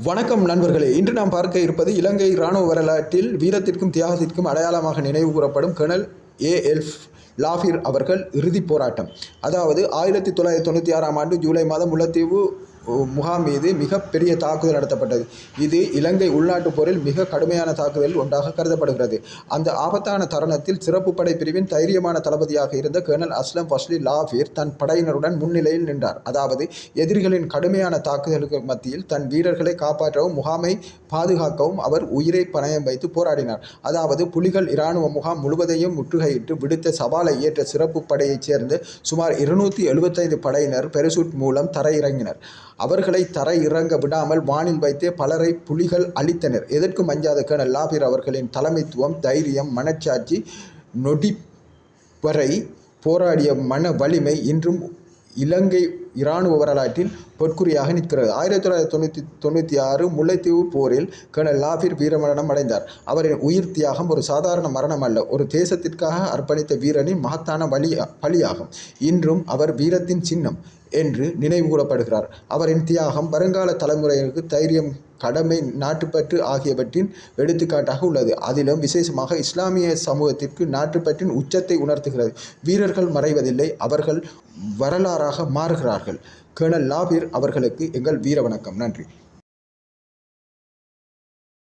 வணக்கம் நண்பர்களே, இன்று நாம் பார்க்க இருப்பது இலங்கை இராணுவ வரலாற்றில் வீரத்திற்கும் தியாகத்திற்கும் அடையாளமாக நினைவு கூறப்படும் கர்னல் ஏ.எல். லாஃபீர் அவர்கள் இறுதிப் போராட்டம். அதாவது 1996ஆம் ஆண்டு ஜூலை மாதம் முல்லைத்தீவு முகாம் மீது மிகப்பெரிய தாக்குதல் நடத்தப்பட்டது. இது இலங்கை உள்நாட்டுப் போரில் மிக கடுமையான தாக்குதலில் ஒன்றாக கருதப்படுகிறது. அந்த ஆபத்தான தருணத்தில் சிறப்பு படை பிரிவின் தைரியமான தளபதியாக இருந்த கர்னல் அஸ்லம் ஃபஸ்லி லாஃபீர் தன் படையினருடன் முன்னிலையில் நின்றார். அதாவது எதிரிகளின் கடுமையான தாக்குதலுக்கு மத்தியில் தன் வீரர்களை காப்பாற்றவும் முகாமை பாதுகாக்கவும் அவர் உயிரை பணயம் வைத்து போராடினார். அதாவது புலிகள் இராணுவ முகாம் முழுவதையும் முற்றுகையிட்டு விடுத்த சவாலை ஏற்ற சிறப்பு படையைச் சேர்ந்த சுமார் 275 படையினர் பெருசூட் மூலம் தரையிறங்கினர். அவர்களை தரை இறங்க விடாமல் வானில் வைத்தே பலரை புலிகள் அழித்தனர். எதற்கும் அஞ்சாத கர்னல் லாஃபீர் அவர்களின் தலைமைத்துவம், தைரியம், மனச்சாட்சி, நொடி வரை போராடிய மன வலிமை இன்றும் இலங்கை இராணுவ வரலாற்றில் பொற்குறியாக நிற்கிறது. 1996 முல்லைத்தீவு போரில் கர்னல் லாஃபீர் வீரமரணம் அடைந்தார். அவரின் உயிர் தியாகம் ஒரு சாதாரண மரணம் அல்ல, ஒரு தேசத்திற்காக அர்ப்பணித்த வீரனின் மகத்தான பலியாகும். இன்றும் அவர் வீரத்தின் சின்னம் என்று நினைவு கூறப்படுகிறார். அவரின் தியாகம் வருங்கால தலைமுறையினருக்கு தைரியம், கடமை, நாட்டுப்பற்று ஆகியவற்றின் எடுத்துக்காட்டாக உள்ளது. அதிலும் விசேஷமாக இஸ்லாமிய சமூகத்திற்கு நாட்டுப்பற்றின் உச்சத்தை உணர்த்துகிறது. வீரர்கள் மறைவதில்லை, அவர்கள் வரலாறாக மாறுகிறார்கள். கர்னல் லாஃபீர் அவர்களுக்கு எங்கள் வீர வணக்கம். நன்றி.